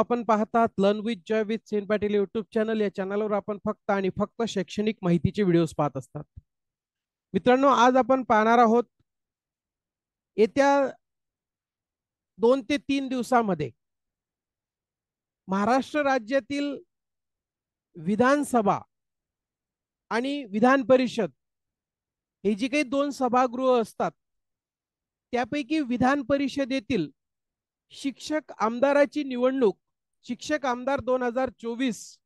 आपण पाहतात learn with Joy with Sen Patil YouTube channel. या चॅनलवर आपण फक्त आणि फक्त शैक्षणिक माहितीचे व्हिडिओज पाहत असतात. मित्रांनो, आज आपण पाहणार आहोत येत्या 2 ते 3 दिवसांमध्ये महाराष्ट्र राज्यातील विधानसभा आणि विधान परिषद हे जी काही 2 सभागृह असतात, त्यापैकी विधान परिषदेतील शिक्षक आमदाराची निवडणूक शिक्षक आमदार 2024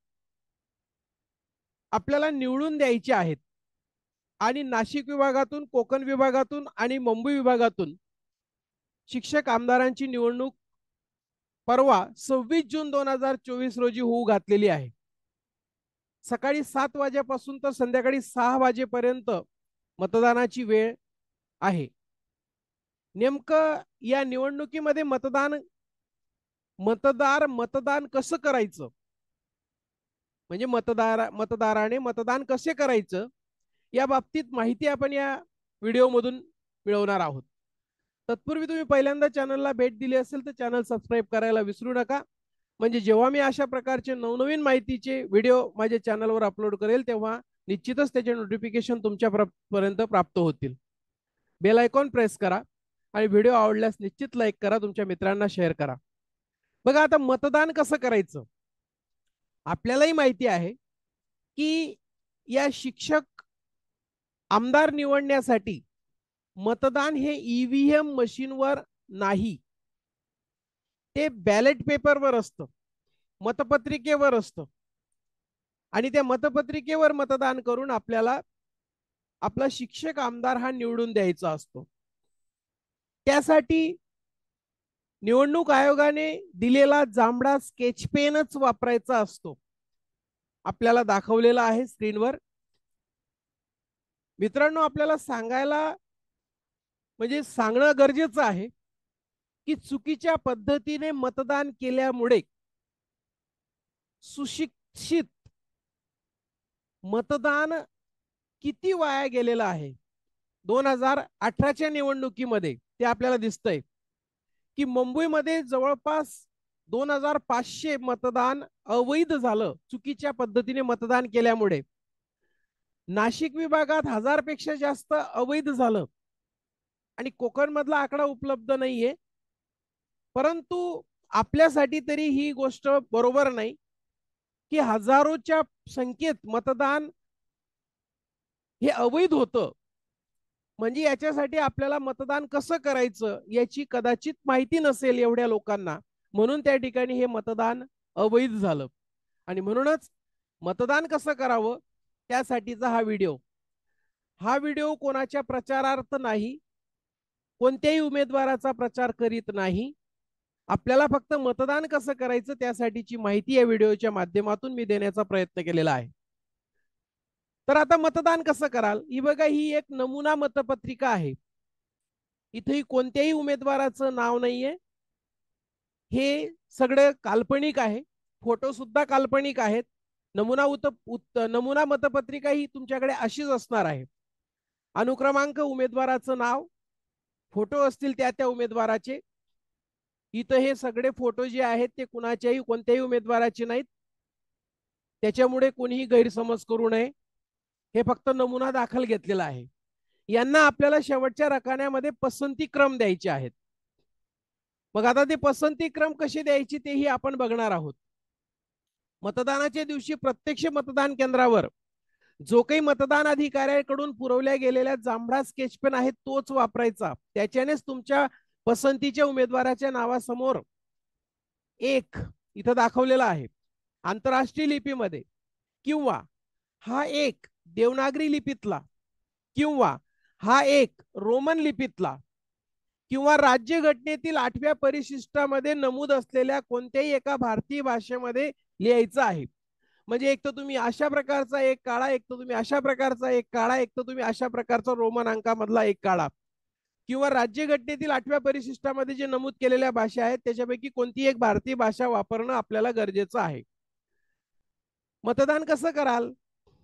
आपल्याला निवडून द्यायचे आहेत. आणि नाशिक विभागातून, कोकण विभागातून आणि मुंबई विभागातून शिक्षक आमदारांची निवडणूक परवा 26 जून 2024 रोजी होऊ घातलेली आहे. सकाळी 7 वाजेपासून तर संध्याकाळी 6 वाजेपर्यंत मतदानाची वेळ आहे. नेमकं या निवडणुकीमध्ये मतदान कसं करायचं, म्हणजे मतदाराने मतदान कसे करायचं या बाबतीत माहिती आपण या व्हिडिओमधून मिळवणार आहोत. तत्पूर्वी तुम्ही पहिल्यांदा चॅनलला भेट दिली असेल तर चॅनल सबस्क्राईब करायला विसरू नका, म्हणजे जेव्हा मी अशा प्रकारचे नवनवीन माहितीचे व्हिडिओ माझ्या चॅनलवर अपलोड करेल तेव्हा निश्चितच त्याचे नोटिफिकेशन तुमच्यापर्यंत प्राप्त होतील. बेल आयकॉन प्रेस करा आणि व्हिडिओ आवडल्यास निश्चित लाईक करा, तुमच्या मित्रांना शेअर करा. बघा, आता मतदान कसं करायचं आपल्यालाही माहिती आहे की या शिक्षक आमदार निवडण्यासाठी मतदान हे ईव्हीएम मशीनवर नाही, ते बॅलेट पेपरवर असतं, मतपत्रिकेवर असतं. आणि त्या मतपत्रिकेवर मतदान करून आपल्याला आपला शिक्षक आमदार हा निवडून द्यायचा असतो. त्यासाठी निवडणूक आयोगाने दिलेला जांभळा स्केच पेनच वापरायचा असतो. आपल्याला दाखवलेला आहे स्क्रीनवर. मित्रांनो, आपल्याला सांगणं गरजेचं आहे की चुकीच्या पद्धतीने मतदान केल्यामुळे सुशिक्षित मतदान किती वाया गेलेलं आहे. 2018च्या निवडणुकीमध्ये ते आपल्याला दिसतंय की मुंबईमध्ये जवळपास 2500 मतदान अवैध झालं चुकीच्या पद्धतीने मतदान केल्यामुळे. नाशिक विभागात 1000 पेक्षा जास्त अवैध झालं आणि कोकण मधला आकडा उपलब्ध नाहीये. परंतु आपल्यासाठी तरी ही गोष्ट बरोबर नाही की हजारोच्या संख्येत मतदान हे अवैध होतं. म्हणजे याच्यासाठी आपल्याला मतदान कसं करायचं याची कदाचित माहिती नसेल एवढ्या लोकांना, म्हणून त्या ठिकाणी हे मतदान अवैध झालं. आणि म्हणूनच मतदान कसं करावं त्यासाठीचा हा व्हिडिओ कोणाच्या प्रचारार्थ नाही, कोणत्याही उमेदवाराचा प्रचार करीत नाही. आपल्याला फक्त मतदान कसं करायचं त्यासाठीची माहिती या व्हिडिओच्या माध्यमातून मी देण्याचा प्रयत्न केलेला आहे. तर आता मतदान कसं कराल, ही बघा, ही एक नमुना मतपत्रिका आहे. इथे कोणत्याही उमेदवाराचं नाव नाहीये, हे सगळं काल्पनिक आहे, फोटो सुद्धा काल्पनिक आहेत. नमुना मतपत्रिका ही तुमच्याकडे अशीच असणार आहे. अनुक्रमांक, उमेदवाराचं नाव, फोटो असतील त्या उमेदवाराचे. इथं हे सगळे फोटो जे आहेत ते कोणत्याही उमेदवाराचे नाहीत, त्याच्यामुळे कोणीही गैरसमज करू नये. हे फक्त नमुना दाखल घेतलेला आहे. यांना आपल्याला शेवटच्या रकान्यामध्ये पसंती क्रम द्यायचे आहेत. मग आता ते पसंती क्रम कसे द्यायचे तेही आपण बघणार आहोत. मतदानाच्या दिवशी प्रत्यक्ष मतदान केंद्रावर जो काही मतदान अधिकाऱ्याकडून पुरवल्या गेलेल्या जांभळा स्केच पेन आहे तोच वापरायचा. त्याच्यानेच तुमच्या पसंतीच्या उमेदवाराच्या नावासमोर एक इथं दाखवलेला आहे आंतरराष्ट्रीय लिपीमध्ये, किंवा हा एक देवनागरी लिपीतला, किंवा हा एक रोमन लिपीतला, किंवा राज्यघटनेतील 8व्या परिशिष्टामध्ये नमूद असलेल्या कोणत्याही एका भारतीय भाषेमध्ये लिहायचं आहे. म्हणजे एक तर तुम्ही अशा प्रकारचा एक काढा, एक तर तुम्ही अशा प्रकारचा एक काढा, एक तर तुम्ही अशा प्रकारचा रोमन अंकामधला एक काढा, किंवा राज्यघटनेतील 8व्या परिशिष्टामध्ये जे नमूद केलेल्या भाषा आहेत त्याच्यापैकी कोणती एक भारतीय भाषा वापरणं आपल्याला गरजेचं आहे. मतदान कसं कराल,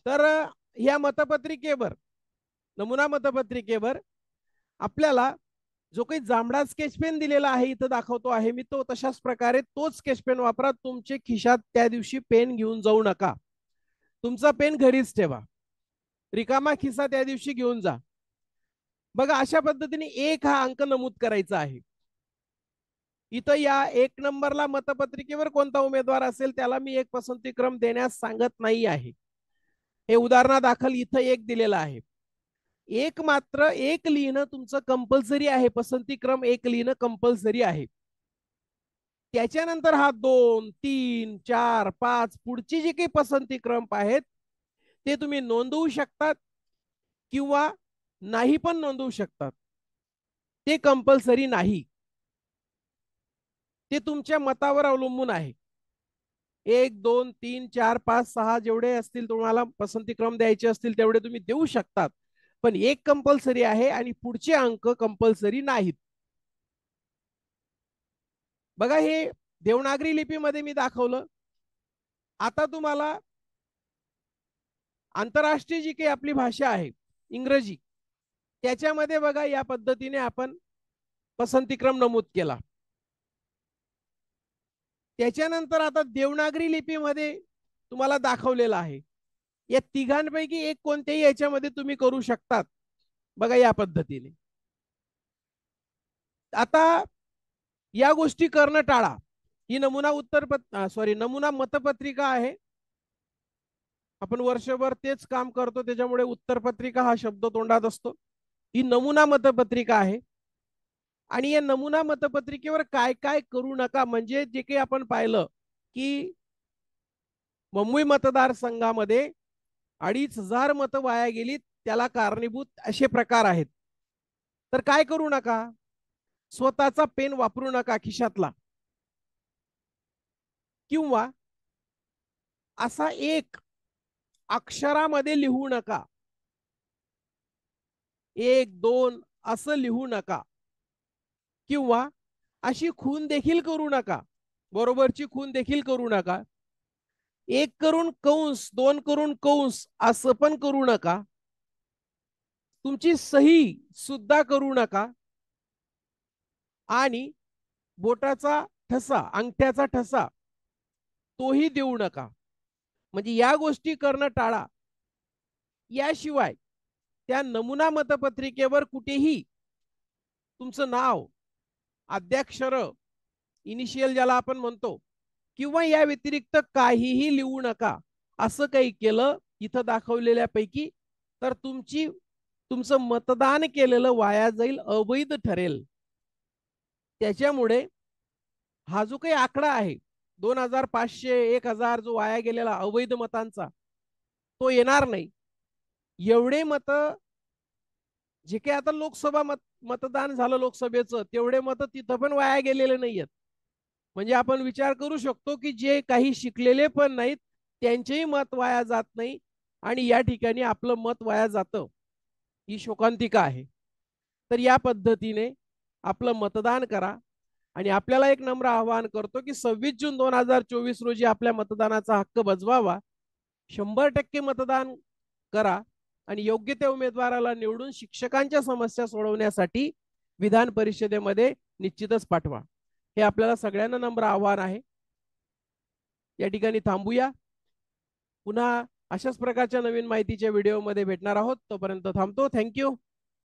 तर या मतपत्रिकेवर, नमुना मतपत्रिकेवर आपल्याला जो काही जांभळा स्केच पेन दिलेला आहे इथं दाखवतो आहे मी, तो तशाच प्रकारे तोच स्केच पेन वापरा. तुमचे खिशात त्या दिवशी पेन घेऊन जाऊ नका. तुमचा पेन घरीच ठेवा. रिकामा खिसा त्या दिवशी घेऊन जा. बघा, अशा पद्धतीने 1 हा अंक नमूद करायचा आहे. इथं या 1 नंबरला मतपत्रिकेवर कोणता उमेदवार असेल त्याला मी एक पसंतीक्रम देण्यास सांगत नाही आहे. हे उदाहरणादाखल इथं 1 दिलेला आहे. एक मात्र 1 लिहिणं तुमचं कंपल्सरी आहे. पसंतीक्रम 1 लिहिणं कंपल्सरी आहे. त्याच्यानंतर हा 2, 3, 4, 5 पुढची जी काही पसंतीक्रम आहेत ते तुम्ही नोंदवू शकतात किंवा नाही पण नोंदवू शकतात. ते कंपल्सरी नाही. ते तुमच्या मतावर अवलंबून आहे. 1, 2, 3, 4, 5, 6 जेवढे असतील तुम्हाला पसंतीक्रम द्यायचे असतील तेवढे तुम्ही देऊ शकतात. पण 1 कंपल्सरी आहे आणि पुढचे अंक कंपल्सरी नाहीत. बघा, हे देवनागरी लिपीमध्ये मी दाखवलं. आता तुम्हाला आंतरराष्ट्रीय जी काही आपली भाषा आहे इंग्रजी, त्याच्यामध्ये बघा या पद्धतीने आपण पसंतीक्रम नमूद केला. त्याच्यानंतर आता देवनागरी लिपीमध्ये तुम्हाला दाखवलेलं आहे. या तिघांपैकी एक कोणत्याही याच्यामध्ये तुम्ही करू शकतात. बघा या पद्धतीने. आता या गोष्टी करणं टाळा. ही नमुना मतपत्रिका आहे. आपण वर्षभर तेच काम करतो त्याच्यामुळे उत्तरपत्रिका हा शब्द तोंडात असतो. ही नमुना मतपत्रिका आहे. आणि या नमुना मतपत्रिकेवर काय काय करू नका, म्हणजे जे काही आपण पाहिलं की मुंबई मतदारसंघामध्ये 2,500 मतं वाया गेली, त्याला कारणीभूत असे प्रकार आहेत. तर काय करू नका, स्वतःचा पेन वापरू नका खिशातला, किंवा असा एक अक्षरामध्ये लिहू नका, 1, 2 असं लिहू नका, किंवा अशी खून देखील करू नका, बरोबरची खून देखील करू नका. 1 करून कंस 2 करून कंस असं पण करू नका. तुमची सही सुद्धा करू नका. आणि बोटाचा ठसा, अंगठ्याचा ठसा तोही देऊ नका. म्हणजे या गोष्टी करणं टाळा. याशिवाय त्या नमुना मतपत्रिकेवर कुठेही तुमचं नाव, आद्याक्षर, इनिशियल ज्याला आपण म्हणतो, किंवा या व्यतिरिक्त काहीही लिहू नका. असं काही केलं इथं दाखवलेल्यापैकी तर तुमचं मतदान केलेलं वाया जाईल, अवैध ठरेल. त्याच्यामुळे हा जो काही आकडा आहे 2,500, 1,000 जो वाया गेलेला अवैध मतांचा, तो येणार नाही. एवढे मत जे काही आता मतदान झालं लोकसभेचं, तेवढे मत तिथं पण वाया गेलेले नाहीयेत. म्हणजे आपण विचार करू शकतो की जे काही शिकलेले पण नाहीत त्यांचेही मत वाया जात नाही, आणि या ठिकाणी आपलं मत वाया जातं, ही शोकांतिका आहे. तर या पद्धतीने आपलं मतदान करा. आणि आपल्याला एक नम्र आवाहन करतो की 26 जून 2024 रोजी आपल्या मतदानाचा हक्क बजवावा. 100% मतदान करा आणि योग्य त्या उमेदवाराला निवडून शिक्षकांच्या समस्या सोडवण्यासाठी विधान परिषदेमध्ये निश्चितच पाठवा. हे आपल्याला सगळ्यांना नम्र आवाहन आहे. या ठिकाणी थांबूया. पुन्हा अशाच प्रकारच्या नवीन माहितीच्या व्हिडिओमध्ये भेटणार आहोत. तोपर्यंत थांबतो. थँक्यू.